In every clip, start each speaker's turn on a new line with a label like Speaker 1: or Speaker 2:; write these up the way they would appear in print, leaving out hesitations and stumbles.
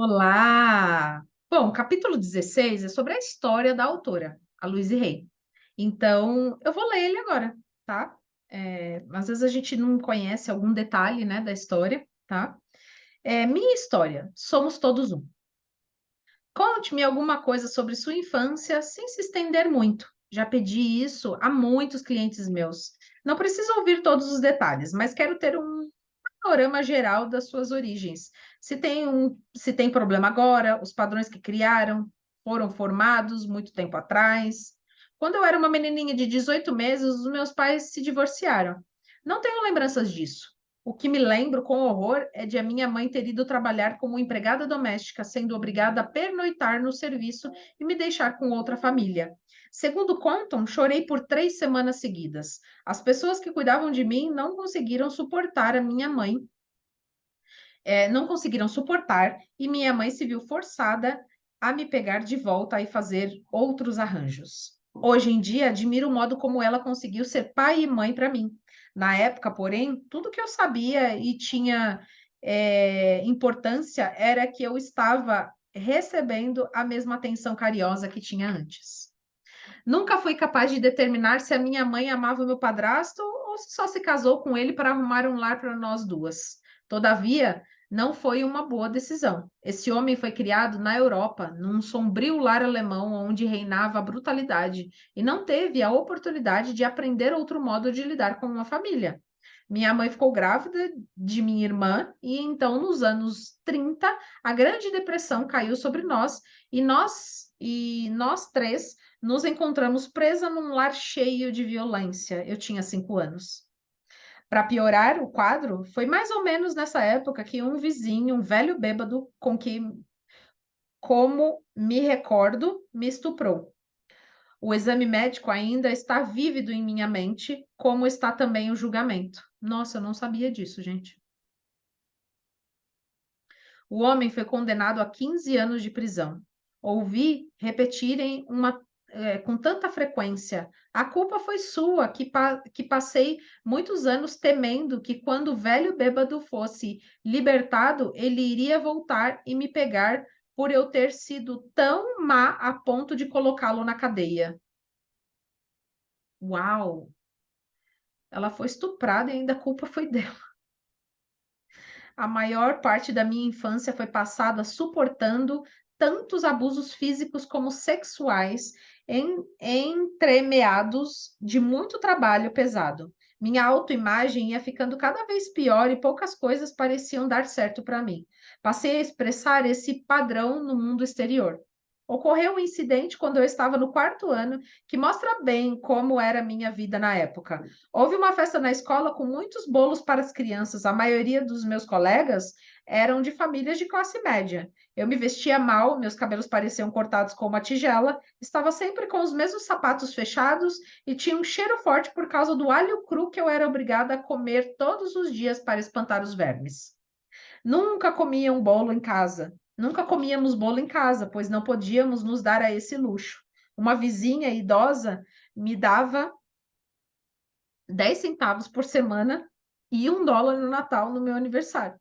Speaker 1: Olá! Bom, o capítulo 16 é sobre a história da autora, a Louise Hay. Então, eu vou ler ele agora, tá? Às vezes a gente não conhece algum detalhe, né, da história, tá? Minha história, somos todos um. Conte-me alguma coisa sobre sua infância sem se estender muito. Já pedi isso a muitos clientes meus. Não preciso ouvir todos os detalhes, mas quero ter um panorama geral das suas origens. Se tem problema agora, os padrões que criaram foram formados muito tempo atrás. Quando eu era uma menininha de 18 meses, os meus pais se divorciaram. Não tenho lembranças disso. O que me lembro com horror é de a minha mãe ter ido trabalhar como empregada doméstica, sendo obrigada a pernoitar no serviço e me deixar com outra família. Segundo contam, chorei por 3 semanas seguidas. As pessoas que cuidavam de mim não conseguiram suportar a minha mãe, não conseguiram suportar, e minha mãe se viu forçada a me pegar de volta e fazer outros arranjos. Hoje em dia, admiro o modo como ela conseguiu ser pai e mãe para mim. Na época, porém, tudo que eu sabia e tinha importância era que eu estava recebendo a mesma atenção carinhosa que tinha antes. Nunca fui capaz de determinar se a minha mãe amava o meu padrasto ou se só se casou com ele para arrumar um lar para nós duas. Todavia, não foi uma boa decisão. Esse homem foi criado na Europa, num sombrio lar alemão onde reinava a brutalidade, e não teve a oportunidade de aprender outro modo de lidar com uma família. Minha mãe ficou grávida de minha irmã, e então, nos anos 30, a Grande Depressão caiu sobre nós, e nós três nos encontramos presa num lar cheio de violência. Eu tinha 5 anos. Para piorar o quadro, foi mais ou menos nessa época que um vizinho, um velho bêbado, como me recordo, me estuprou. O exame médico ainda está vívido em minha mente, como está também o julgamento. Nossa, eu não sabia disso, gente. O homem foi condenado a 15 anos de prisão. Ouvi repetirem com tanta frequência: a culpa foi sua, que passei muitos anos temendo que, quando o velho bêbado fosse libertado, ele iria voltar e me pegar por eu ter sido tão má a ponto de colocá-lo na cadeia. Uau! Ela foi estuprada e ainda a culpa foi dela. A maior parte da minha infância foi passada suportando tantos abusos físicos como sexuais, entremeados de muito trabalho pesado. Minha autoimagem ia ficando cada vez pior e poucas coisas pareciam dar certo para mim. Passei a expressar esse padrão no mundo exterior. Ocorreu um incidente quando eu estava no quarto ano que mostra bem como era a minha vida na época. Houve uma festa na escola com muitos bolos para as crianças. A maioria dos meus colegas eram de famílias de classe média. Eu me vestia mal, meus cabelos pareciam cortados com uma tigela, estava sempre com os mesmos sapatos fechados e tinha um cheiro forte por causa do alho cru que eu era obrigada a comer todos os dias para espantar os vermes. Nunca comia um bolo em casa. Nunca comíamos bolo em casa, pois não podíamos nos dar a esse luxo. Uma vizinha idosa me dava 10 centavos por semana e US$ 1 no Natal, no meu aniversário.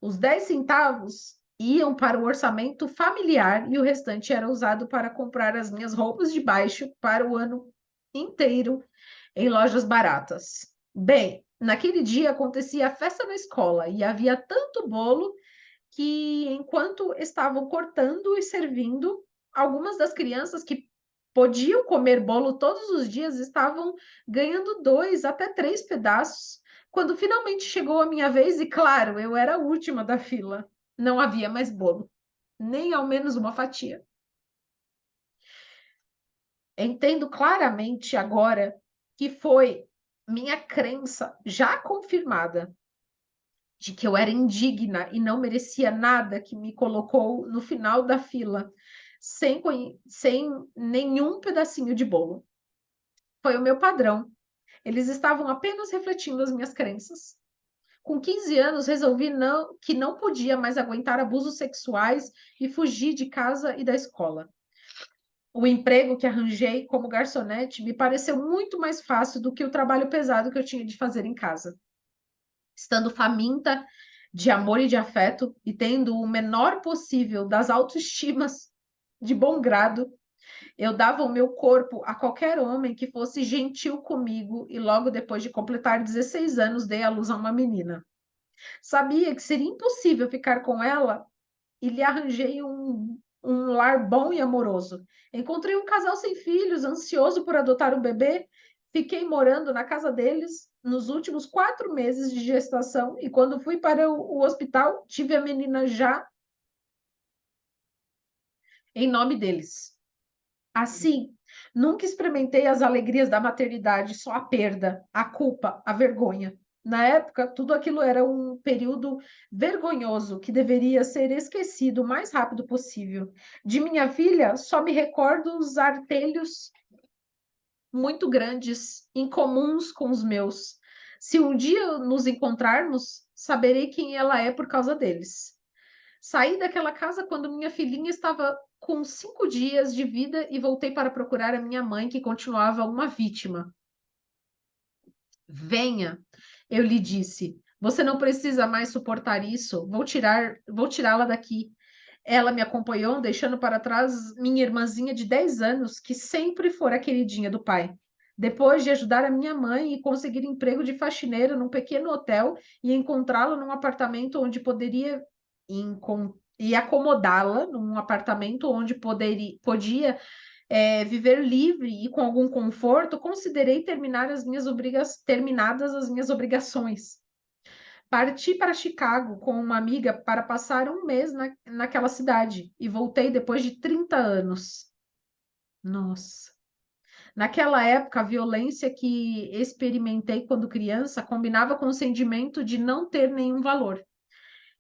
Speaker 1: Os 10 centavos iam para o orçamento familiar e o restante era usado para comprar as minhas roupas de baixo para o ano inteiro em lojas baratas. Bem, naquele dia acontecia a festa na escola e havia tanto bolo que, enquanto estavam cortando e servindo, algumas das crianças que podiam comer bolo todos os dias estavam ganhando 2 até 3 pedaços. Quando finalmente chegou a minha vez, e claro, eu era a última da fila, não havia mais bolo, nem ao menos uma fatia. Entendo claramente agora que foi minha crença já confirmada de que eu era indigna e não merecia nada, que me colocou no final da fila sem nenhum pedacinho de bolo. Foi o meu padrão. Eles estavam apenas refletindo as minhas crenças. Com 15 anos, resolvi que não podia mais aguentar abusos sexuais e fugi de casa e da escola. O emprego que arranjei como garçonete me pareceu muito mais fácil do que o trabalho pesado que eu tinha de fazer em casa. Estando faminta de amor e de afeto, e tendo o menor possível das autoestimas de bom grado, eu dava o meu corpo a qualquer homem que fosse gentil comigo, e logo depois de completar 16 anos, dei à luz a uma menina. Sabia que seria impossível ficar com ela e lhe arranjei um lar bom e amoroso. Encontrei um casal sem filhos, ansioso por adotar um bebê. Fiquei morando na casa deles nos últimos 4 meses de gestação, e quando fui para o hospital, tive a menina já em nome deles. Assim, nunca experimentei as alegrias da maternidade, só a perda, a culpa, a vergonha. Na época, tudo aquilo era um período vergonhoso que deveria ser esquecido o mais rápido possível. De minha filha, só me recordo os artelhos muito grandes, incomuns com os meus. Se um dia nos encontrarmos, saberei quem ela é por causa deles. Saí daquela casa quando minha filhinha estava com 5 dias de vida e voltei para procurar a minha mãe, que continuava uma vítima. Venha, eu lhe disse. Você não precisa mais suportar isso. Vou tirá-la daqui. Ela me acompanhou, deixando para trás minha irmãzinha de 10 anos, que sempre fora a queridinha do pai. Depois de ajudar a minha mãe e conseguir emprego de faxineira num pequeno hotel e encontrá-la num apartamento onde poderia e acomodá-la num apartamento onde podia viver livre e com algum conforto, considerei terminadas as minhas obrigações. Parti para Chicago com uma amiga para passar um mês naquela cidade e voltei depois de 30 anos. Nossa. Naquela época, a violência que experimentei quando criança combinava com o sentimento de não ter nenhum valor,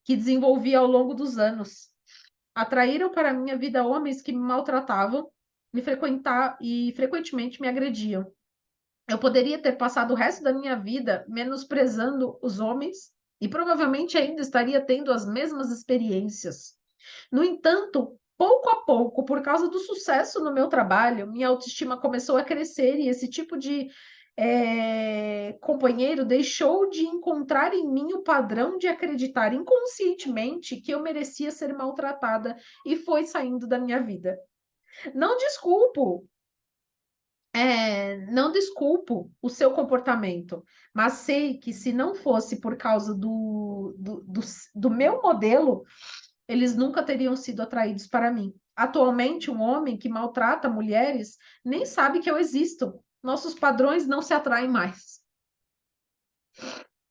Speaker 1: que desenvolvi ao longo dos anos. Atraíram para a minha vida homens que me maltratavam e frequentemente me agrediam. Eu poderia ter passado o resto da minha vida menosprezando os homens e provavelmente ainda estaria tendo as mesmas experiências. No entanto, pouco a pouco, por causa do sucesso no meu trabalho, minha autoestima começou a crescer e esse tipo de companheiro deixou de encontrar em mim o padrão de acreditar inconscientemente que eu merecia ser maltratada e foi saindo da minha vida. Não desculpo não desculpo o seu comportamento, mas sei que se não fosse por causa do meu modelo, eles nunca teriam sido atraídos para mim. Atualmente, um homem que maltrata mulheres nem sabe que eu existo. Nossos padrões não se atraem mais.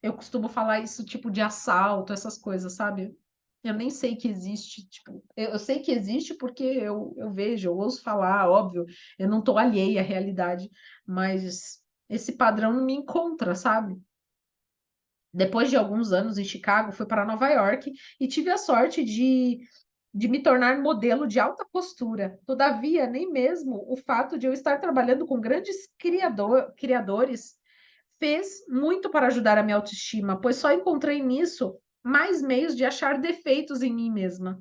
Speaker 1: Eu costumo falar isso tipo de assalto, essas coisas, sabe? Eu nem sei que existe, tipo, eu sei que existe porque eu vejo, eu ouço falar, óbvio, eu não estou alheia à realidade, mas esse padrão não me encontra, sabe? Depois de alguns anos em Chicago, fui para Nova York e tive a sorte de me tornar modelo de alta postura. Todavia, nem mesmo o fato de eu estar trabalhando com grandes criadores fez muito para ajudar a minha autoestima, pois só encontrei nisso mais meios de achar defeitos em mim mesma.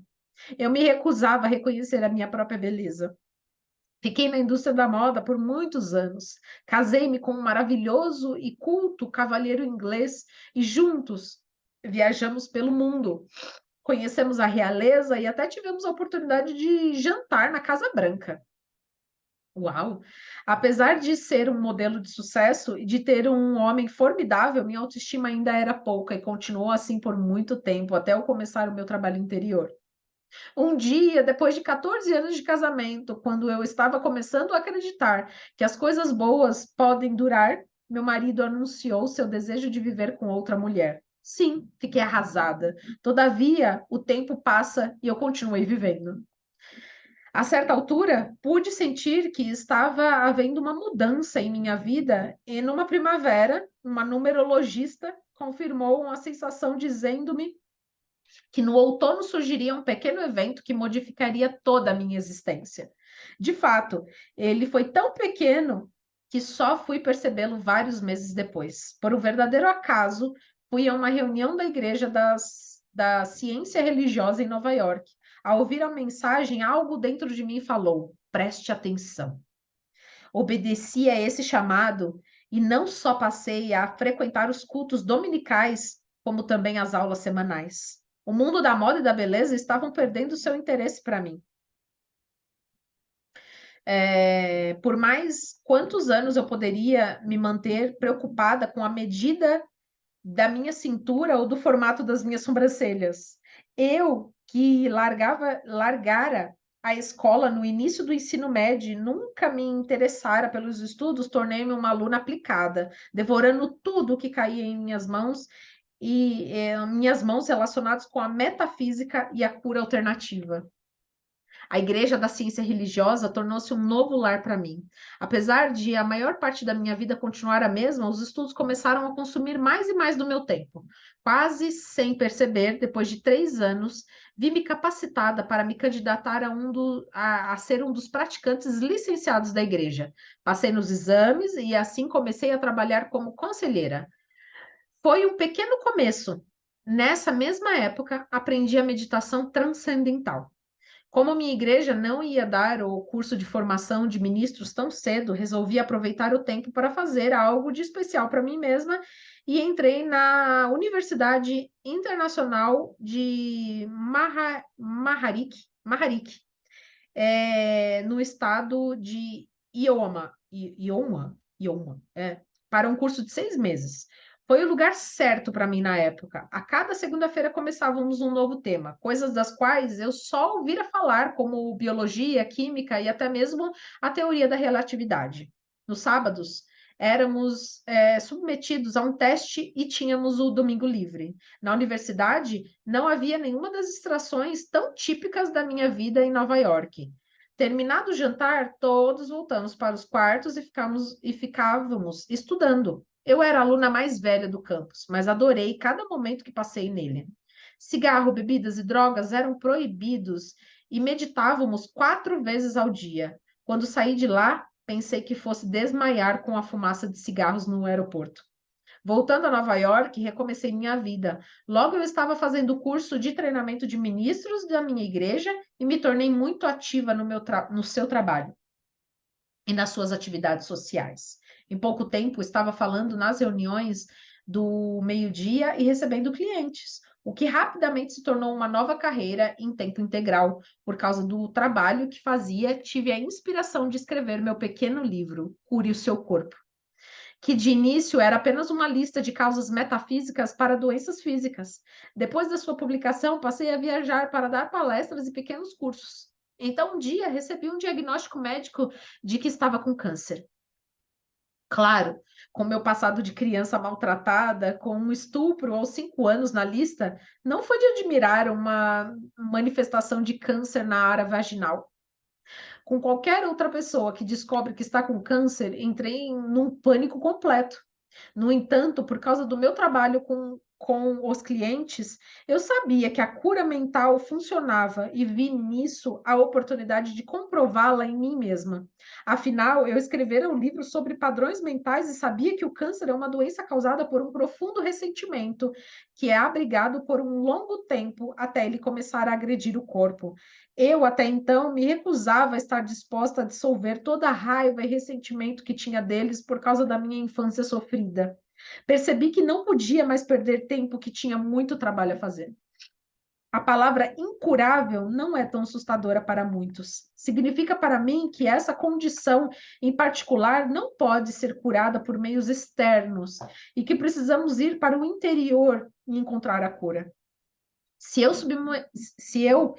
Speaker 1: Eu me recusava a reconhecer a minha própria beleza. Fiquei na indústria da moda por muitos anos. Casei-me com um maravilhoso e culto cavalheiro inglês e juntos viajamos pelo mundo. Conhecemos a realeza e até tivemos a oportunidade de jantar na Casa Branca. Uau! Apesar de ser um modelo de sucesso e de ter um homem formidável, minha autoestima ainda era pouca e continuou assim por muito tempo, até eu começar o meu trabalho interior. Um dia, depois de 14 anos de casamento, quando eu estava começando a acreditar que as coisas boas podem durar, meu marido anunciou seu desejo de viver com outra mulher. Sim, fiquei arrasada. Todavia, o tempo passa e eu continuei vivendo. A certa altura, pude sentir que estava havendo uma mudança em minha vida, e numa primavera, uma numerologista confirmou uma sensação dizendo-me que no outono surgiria um pequeno evento que modificaria toda a minha existência. De fato, ele foi tão pequeno que só fui percebê-lo vários meses depois. Por um verdadeiro acaso, fui a uma reunião da Igreja da Ciência Religiosa em Nova York. Ao ouvir a mensagem, algo dentro de mim falou: preste atenção. Obedeci a esse chamado e não só passei a frequentar os cultos dominicais, como também as aulas semanais. O mundo da moda e da beleza estavam perdendo seu interesse para mim. Por mais quantos anos eu poderia me manter preocupada com a medida da minha cintura ou do formato das minhas sobrancelhas. Eu que largara a escola no início do ensino médio, nunca me interessara pelos estudos, tornei-me uma aluna aplicada, devorando tudo que caía em minhas mãos e minhas mãos relacionadas com a metafísica e a cura alternativa. A Igreja da Ciência Religiosa tornou-se um novo lar para mim. Apesar de a maior parte da minha vida continuar a mesma, os estudos começaram a consumir mais e mais do meu tempo. Quase sem perceber, depois de 3 anos, vi-me capacitada para me candidatar a ser um dos praticantes licenciados da igreja. Passei nos exames e assim comecei a trabalhar como conselheira. Foi um pequeno começo. Nessa mesma época, aprendi a meditação transcendental. Como minha igreja não ia dar o curso de formação de ministros tão cedo, resolvi aproveitar o tempo para fazer algo de especial para mim mesma e entrei na Universidade Internacional de Maharik, no estado de Iowa, para um curso de 6 meses. Foi o lugar certo para mim na época. A cada segunda-feira começávamos um novo tema, coisas das quais eu só ouvira falar, como biologia, química e até mesmo a teoria da relatividade. Nos sábados, éramos submetidos a um teste e tínhamos o domingo livre. Na universidade, não havia nenhuma das distrações tão típicas da minha vida em Nova York. Terminado o jantar, todos voltamos para os quartos e ficávamos estudando. Eu era a aluna mais velha do campus, mas adorei cada momento que passei nele. Cigarro, bebidas e drogas eram proibidos e meditávamos 4 vezes ao dia. Quando saí de lá, pensei que fosse desmaiar com a fumaça de cigarros no aeroporto. Voltando a Nova York, recomecei minha vida. Logo eu estava fazendo o curso de treinamento de ministros da minha igreja e me tornei muito ativa no seu trabalho e nas suas atividades sociais. Em pouco tempo, estava falando nas reuniões do meio-dia e recebendo clientes, o que rapidamente se tornou uma nova carreira em tempo integral. Por causa do trabalho que fazia, tive a inspiração de escrever meu pequeno livro, Cure o Seu Corpo, que de início era apenas uma lista de causas metafísicas para doenças físicas. Depois da sua publicação, passei a viajar para dar palestras e pequenos cursos. Então, um dia, recebi um diagnóstico médico de que estava com câncer. Claro, com meu passado de criança maltratada, com um estupro aos 5 anos na lista, não foi de admirar uma manifestação de câncer na área vaginal. Com qualquer outra pessoa que descobre que está com câncer, entrei num pânico completo. No entanto, por causa do meu trabalho com os clientes, eu sabia que a cura mental funcionava e vi nisso a oportunidade de comprová-la em mim mesma. Afinal, eu escrevera um livro sobre padrões mentais e sabia que o câncer é uma doença causada por um profundo ressentimento que é abrigado por um longo tempo até ele começar a agredir o corpo. Eu, até então, me recusava a estar disposta a dissolver toda a raiva e ressentimento que tinha deles por causa da minha infância sofrida. Percebi que não podia mais perder tempo, que tinha muito trabalho a fazer. A palavra incurável não é tão assustadora para muitos. Significa para mim que essa condição em particular não pode ser curada por meios externos e que precisamos ir para o interior e encontrar a cura. Se eu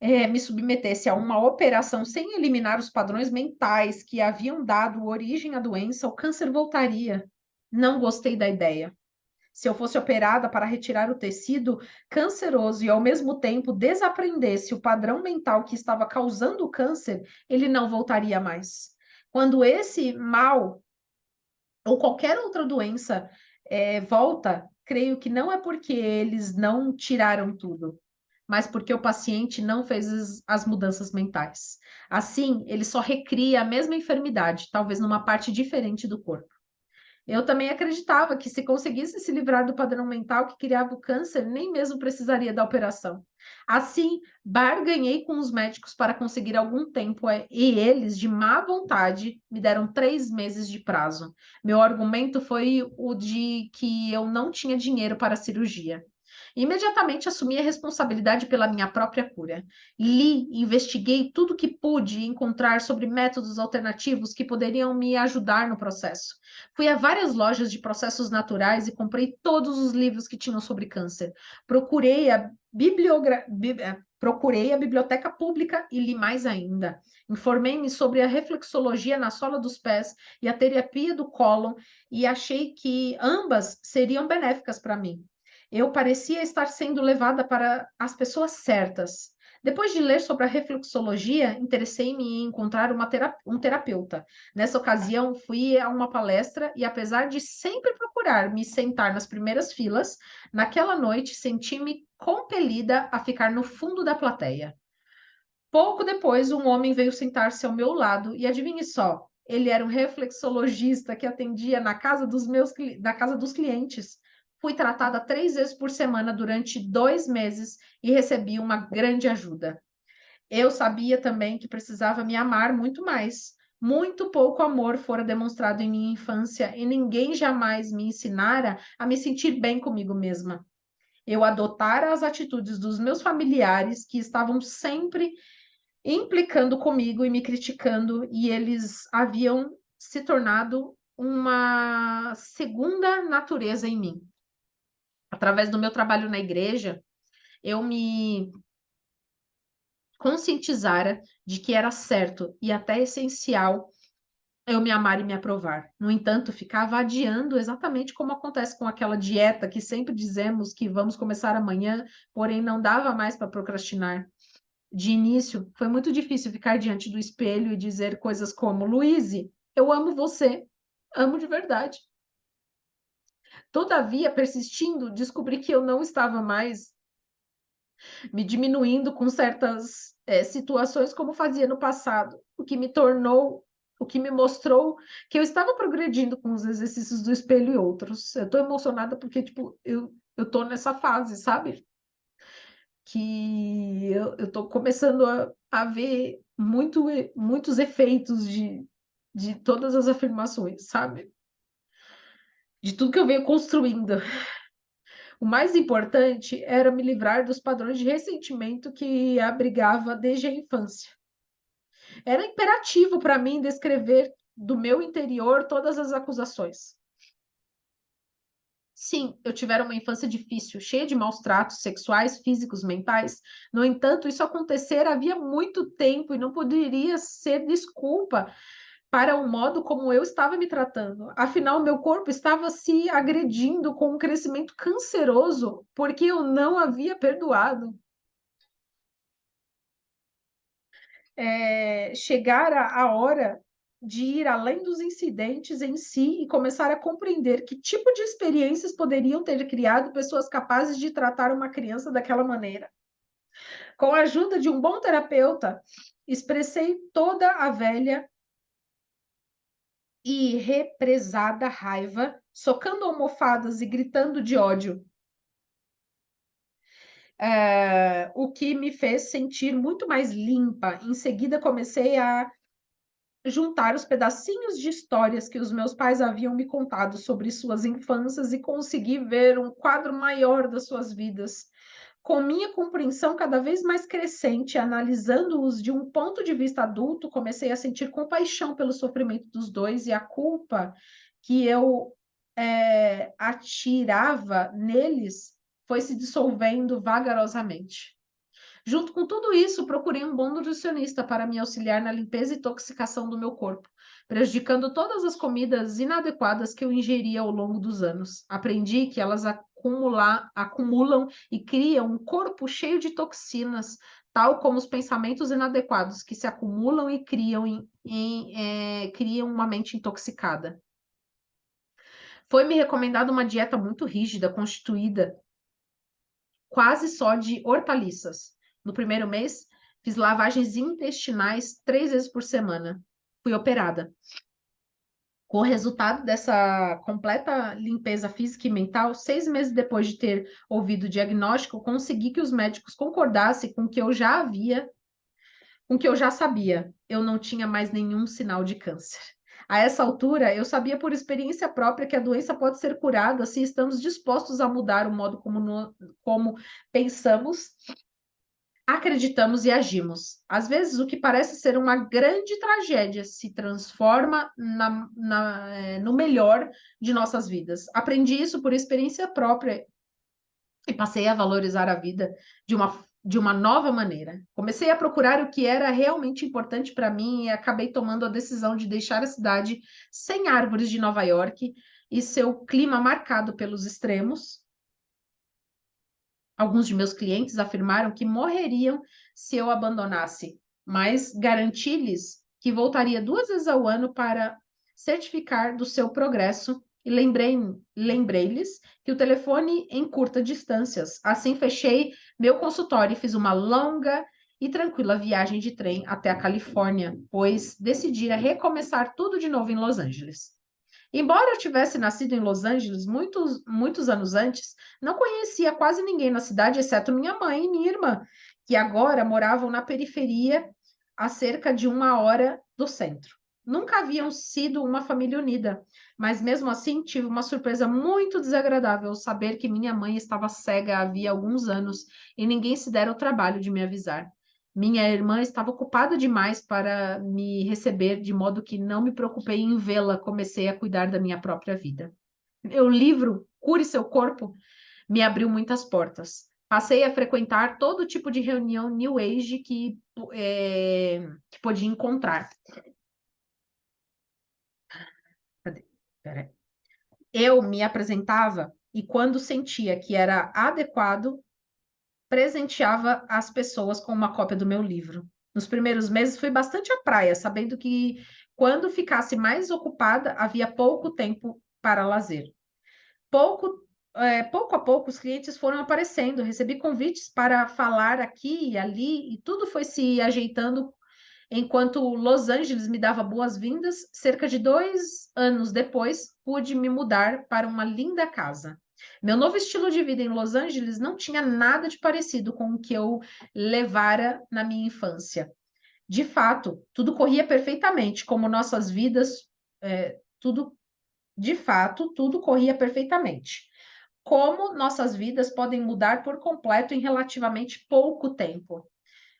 Speaker 1: me submetesse a uma operação sem eliminar os padrões mentais que haviam dado origem à doença, o câncer voltaria. Não gostei da ideia. Se eu fosse operada para retirar o tecido canceroso e, ao mesmo tempo, desaprendesse o padrão mental que estava causando o câncer, ele não voltaria mais. Quando esse mal ou qualquer outra doença volta, creio que não é porque eles não tiraram tudo, mas porque o paciente não fez as mudanças mentais. Assim, ele só recria a mesma enfermidade, talvez numa parte diferente do corpo. Eu também acreditava que se conseguisse se livrar do padrão mental que criava o câncer, nem mesmo precisaria da operação. Assim, barganhei com os médicos para conseguir algum tempo e eles, de má vontade, me deram 3 meses de prazo. Meu argumento foi o de que eu não tinha dinheiro para a cirurgia. Imediatamente assumi a responsabilidade pela minha própria cura. Li, investiguei tudo que pude encontrar sobre métodos alternativos que poderiam me ajudar no processo. Fui a várias lojas de processos naturais e comprei todos os livros que tinham sobre câncer. Procurei a biblioteca pública e li mais ainda. Informei-me sobre a reflexologia na sola dos pés e a terapia do cólon e achei que ambas seriam benéficas para mim. Eu parecia estar sendo levada para as pessoas certas. Depois de ler sobre a reflexologia, interessei-me em encontrar um terapeuta. Nessa ocasião, fui a uma palestra e, apesar de sempre procurar me sentar nas primeiras filas, naquela noite senti-me compelida a ficar no fundo da plateia. Pouco depois, um homem veio sentar-se ao meu lado e adivinhe só, ele era um reflexologista que atendia na casa dos clientes. Fui tratada 3 vezes por semana durante 2 meses e recebi uma grande ajuda. Eu sabia também que precisava me amar muito mais. Muito pouco amor fora demonstrado em minha infância e ninguém jamais me ensinara a me sentir bem comigo mesma. Eu adotara as atitudes dos meus familiares que estavam sempre implicando comigo e me criticando, e eles haviam se tornado uma segunda natureza em mim. Através do meu trabalho na igreja, eu me conscientizara de que era certo e até essencial eu me amar e me aprovar. No entanto, ficava adiando exatamente como acontece com aquela dieta que sempre dizemos que vamos começar amanhã, porém não dava mais para procrastinar. De início, foi muito difícil ficar diante do espelho e dizer coisas como: Luíse, eu amo você, amo de verdade. Todavia, persistindo, descobri que eu não estava mais me diminuindo com certas situações como fazia no passado, o que me mostrou que eu estava progredindo com os exercícios do espelho e outros. Eu estou emocionada porque, tipo, eu estou nessa fase, sabe? Que eu estou começando a ver muitos efeitos de todas as afirmações, sabe? De tudo que eu venho construindo. O mais importante era me livrar dos padrões de ressentimento que abrigava desde a infância. Era imperativo para mim descrever do meu interior todas as acusações. Sim, eu tivera uma infância difícil, cheia de maus tratos sexuais, físicos, mentais. No entanto, isso acontecer havia muito tempo e não poderia ser desculpa para o modo como eu estava me tratando. Afinal, meu corpo estava se agredindo com um crescimento canceroso porque eu não havia perdoado. Chegara a hora de ir além dos incidentes em si e começar a compreender que tipo de experiências poderiam ter criado pessoas capazes de tratar uma criança daquela maneira. Com a ajuda de um bom terapeuta, expressei toda a velha e represada raiva, socando almofadas e gritando de ódio, o que me fez sentir muito mais limpa. Em seguida, comecei a juntar os pedacinhos de histórias que os meus pais haviam me contado sobre suas infâncias e consegui ver um quadro maior das suas vidas. Com minha compreensão cada vez mais crescente, analisando-os de um ponto de vista adulto, comecei a sentir compaixão pelo sofrimento dos dois e a culpa que eu atirava neles foi se dissolvendo vagarosamente. Junto com tudo isso, procurei um bom nutricionista para me auxiliar na limpeza e intoxicação do meu corpo, prejudicando todas as comidas inadequadas que eu ingeria ao longo dos anos. Aprendi que elas acumulam e criam um corpo cheio de toxinas, tal como os pensamentos inadequados que se acumulam e criam uma mente intoxicada. Foi-me recomendada uma dieta muito rígida, constituída quase só de hortaliças. No primeiro mês, fiz lavagens intestinais 3 vezes por semana. Fui operada. Com o resultado dessa completa limpeza física e mental, 6 meses depois de ter ouvido o diagnóstico, consegui que os médicos concordassem com o que eu já sabia. Eu não tinha mais nenhum sinal de câncer. A essa altura, eu sabia por experiência própria que a doença pode ser curada se estamos dispostos a mudar o modo como pensamos, acreditamos e agimos. Às vezes, o que parece ser uma grande tragédia se transforma no melhor de nossas vidas. Aprendi isso por experiência própria e passei a valorizar a vida de uma nova maneira. Comecei a procurar o que era realmente importante para mim e acabei tomando a decisão de deixar a cidade sem árvores de Nova York e seu clima marcado pelos extremos. Alguns de meus clientes afirmaram que morreriam se eu abandonasse, mas garanti-lhes que voltaria 2 vezes ao ano para certificar do seu progresso e lembrei-lhes que o telefone encurta distâncias. Assim, fechei meu consultório e fiz uma longa e tranquila viagem de trem até a Califórnia, pois decidira recomeçar tudo de novo em Los Angeles. Embora eu tivesse nascido em Los Angeles muitos, muitos anos antes, não conhecia quase ninguém na cidade, exceto minha mãe e minha irmã, que agora moravam na periferia, a cerca de 1 hora do centro. Nunca haviam sido uma família unida, mas mesmo assim tive uma surpresa muito desagradável ao saber que minha mãe estava cega havia alguns anos e ninguém se dera o trabalho de me avisar. Minha irmã estava ocupada demais para me receber, de modo que não me preocupei em vê-la, comecei a cuidar da minha própria vida. Meu livro, Cure Seu Corpo, me abriu muitas portas. Passei a frequentar todo tipo de reunião New Age que podia encontrar. Cadê? Peraí. Eu me apresentava e, quando sentia que era adequado, presenteava as pessoas com uma cópia do meu livro. Nos primeiros meses fui bastante à praia, sabendo que quando ficasse mais ocupada, havia pouco tempo para lazer. Pouco a pouco, os clientes foram aparecendo, recebi convites para falar aqui e ali, e tudo foi se ajeitando enquanto Los Angeles me dava boas-vindas. Cerca de 2 anos depois, pude me mudar para uma linda casa. Meu novo estilo de vida em Los Angeles não tinha nada de parecido com o que eu levara na minha infância. De fato, tudo corria perfeitamente, como nossas vidas, tudo, de fato, tudo corria perfeitamente. Como nossas vidas podem mudar por completo em relativamente pouco tempo.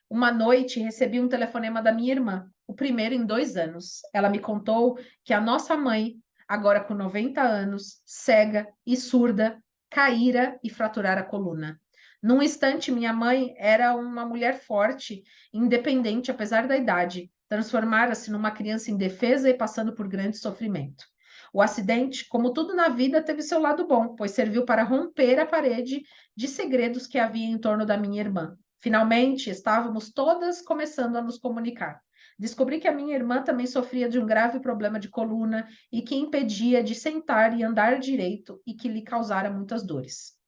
Speaker 1: Uma noite recebi um telefonema da minha irmã, o primeiro em 2 anos. Ela me contou que a nossa mãe, agora com 90 anos, cega e surda, caíra e fraturara a coluna. Num instante, minha mãe era uma mulher forte, independente, apesar da idade. Transformara-se numa criança indefesa e passando por grande sofrimento. O acidente, como tudo na vida, teve seu lado bom, pois serviu para romper a parede de segredos que havia em torno da minha irmã. Finalmente, estávamos todas começando a nos comunicar. Descobri que a minha irmã também sofria de um grave problema de coluna e que impedia de sentar e andar direito e que lhe causava muitas dores.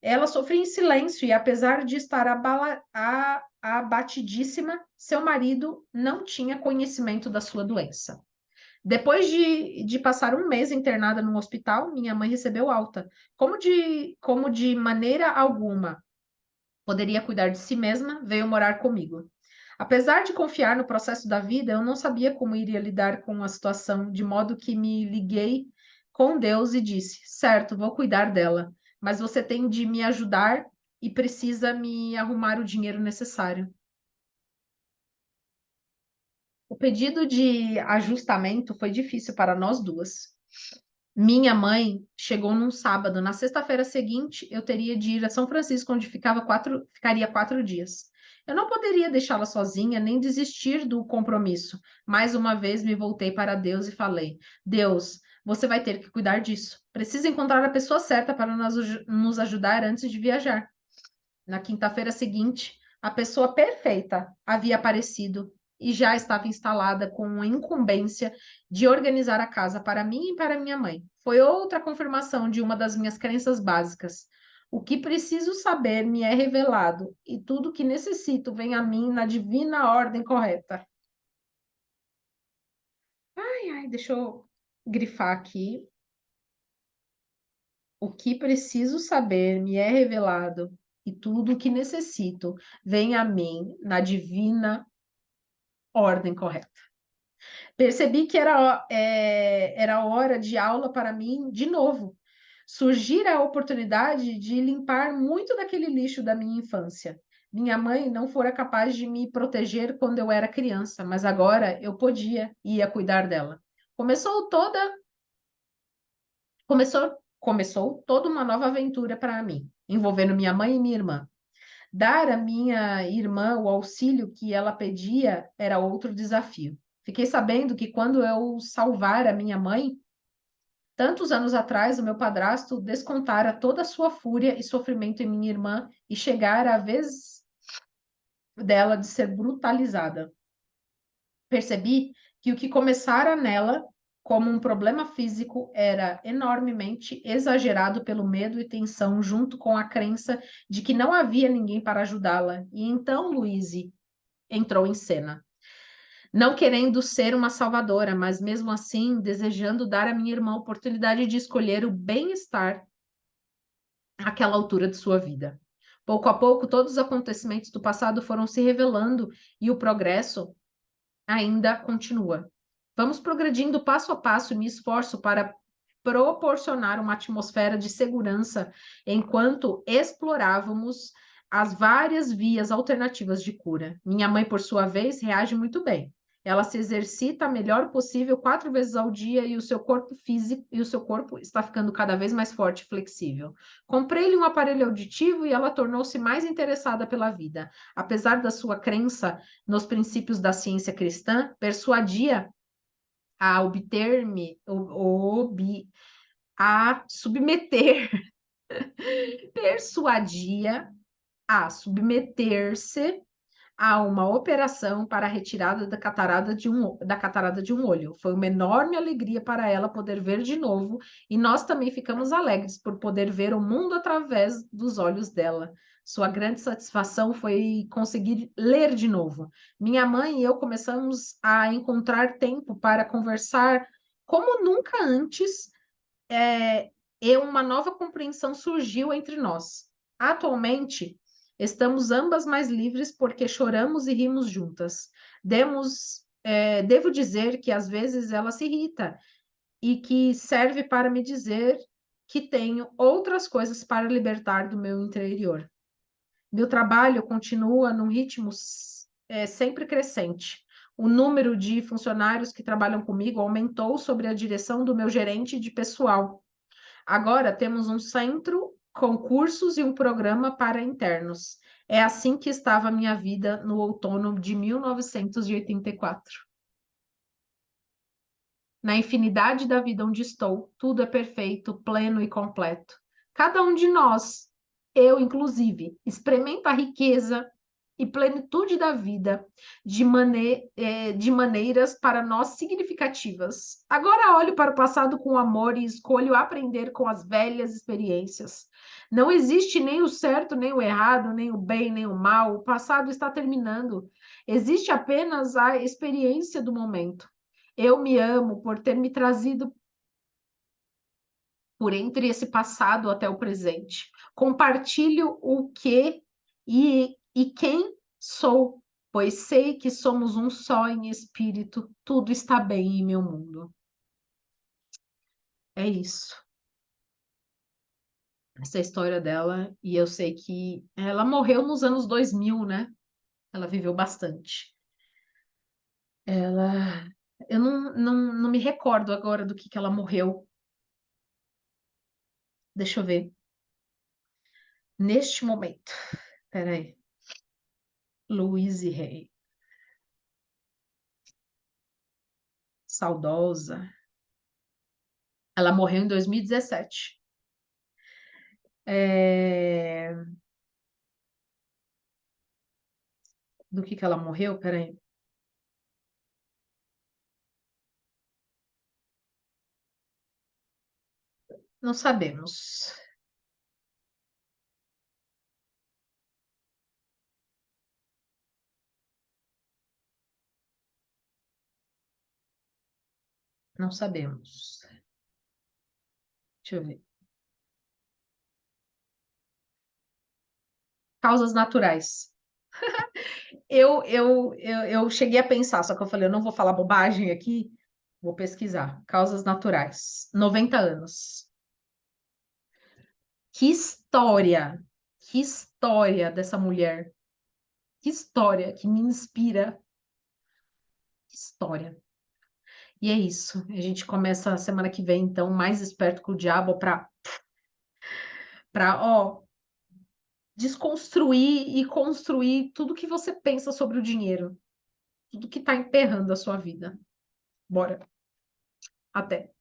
Speaker 1: Ela sofria em silêncio e, apesar de estar abatidíssima, seu marido não tinha conhecimento da sua doença. Depois de passar um mês internada num hospital, minha mãe recebeu alta. Como de maneira alguma poderia cuidar de si mesma, veio morar comigo. Apesar de confiar no processo da vida, eu não sabia como iria lidar com a situação, de modo que me liguei com Deus e disse: certo, vou cuidar dela, mas você tem de me ajudar e precisa me arrumar o dinheiro necessário. O pedido de ajustamento foi difícil para nós duas. Minha mãe chegou num sábado. Na sexta-feira seguinte, eu teria de ir a São Francisco, onde ficaria 4 dias. Eu não poderia deixá-la sozinha, nem desistir do compromisso. Mais uma vez me voltei para Deus e falei: Deus, você vai ter que cuidar disso. Precisa encontrar a pessoa certa para nos ajudar antes de viajar. Na quinta-feira seguinte, a pessoa perfeita havia aparecido e já estava instalada com a incumbência de organizar a casa para mim e para minha mãe. Foi outra confirmação de uma das minhas crenças básicas. O que preciso saber me é revelado, e tudo o que necessito vem a mim na divina ordem correta. deixa eu grifar aqui. O que preciso saber me é revelado, e tudo o que necessito vem a mim na divina ordem correta. Percebi que era hora de aula para mim de novo. Surgira a oportunidade de limpar muito daquele lixo da minha infância. Minha mãe não fora capaz de me proteger quando eu era criança, mas agora eu podia e ia cuidar dela. Começou toda, começou toda uma nova aventura para mim, envolvendo minha mãe e minha irmã. Dar à minha irmã o auxílio que ela pedia era outro desafio. Fiquei sabendo que quando eu salvar a minha mãe, tantos anos atrás, o meu padrasto descontara toda a sua fúria e sofrimento em minha irmã e chegara a vez dela de ser brutalizada. Percebi que o que começara nela como um problema físico era enormemente exagerado pelo medo e tensão, junto com a crença de que não havia ninguém para ajudá-la. E então Louise entrou em cena. Não querendo ser uma salvadora, mas mesmo assim desejando dar à minha irmã a oportunidade de escolher o bem-estar àquela altura de sua vida. Pouco a pouco, todos os acontecimentos do passado foram se revelando e o progresso ainda continua. Vamos progredindo passo a passo e me esforço para proporcionar uma atmosfera de segurança enquanto explorávamos as várias vias alternativas de cura. Minha mãe, por sua vez, reage muito bem. Ela se exercita a melhor possível 4 vezes ao dia e o seu corpo físico e o seu corpo está ficando cada vez mais forte e flexível. Comprei-lhe um aparelho auditivo e ela tornou-se mais interessada pela vida. Apesar da sua crença nos princípios da ciência cristã, persuadia a obter-me, a submeter, persuadia a submeter-se a uma operação para a retirada da catarata de um olho. Foi uma enorme alegria para ela poder ver de novo, e nós também ficamos alegres por poder ver o mundo através dos olhos dela. Sua grande satisfação foi conseguir ler de novo. Minha mãe e eu começamos a encontrar tempo para conversar como nunca antes, e uma nova compreensão surgiu entre nós. Atualmente, estamos ambas mais livres porque choramos e rimos juntas. Devo dizer que às vezes ela se irrita e que serve para me dizer que tenho outras coisas para libertar do meu interior. Meu trabalho continua num ritmo sempre crescente. O número de funcionários que trabalham comigo aumentou sob a direção do meu gerente de pessoal. Agora temos um centro, concursos e um programa para internos. É assim que estava a minha vida no outono de 1984. Na infinidade da vida onde estou, tudo é perfeito, pleno e completo. Cada um de nós, eu inclusive, experimenta a riqueza e plenitude da vida de maneiras para nós significativas. Agora olho para o passado com amor e escolho aprender com as velhas experiências. Não existe nem o certo, nem o errado, nem o bem, nem o mal. O passado está terminando. Existe apenas a experiência do momento. Eu me amo por ter me trazido por entre esse passado até o presente. Compartilho o que e quem sou, pois sei que somos um só em espírito, tudo está bem em meu mundo. É isso. Essa é a história dela, e eu sei que ela morreu nos anos 2000, né? Ela viveu bastante. Ela. Eu não me recordo agora do que ela morreu. Deixa eu ver. Neste momento. Peraí. Louise Hay. Saudosa. Ela morreu em 2017. É... Do que ela morreu? Peraí. Não sabemos. Não sabemos. Deixa eu ver. Causas naturais. Eu cheguei a pensar, só que eu falei, eu não vou falar bobagem aqui, vou pesquisar. Causas naturais. 90 anos. Que história! Que história dessa mulher. Que história que me inspira. Que história. E é isso. A gente começa a semana que vem, então, mais esperto que o diabo ó, desconstruir e construir tudo que você pensa sobre o dinheiro, tudo que está emperrando a sua vida. Bora. Até.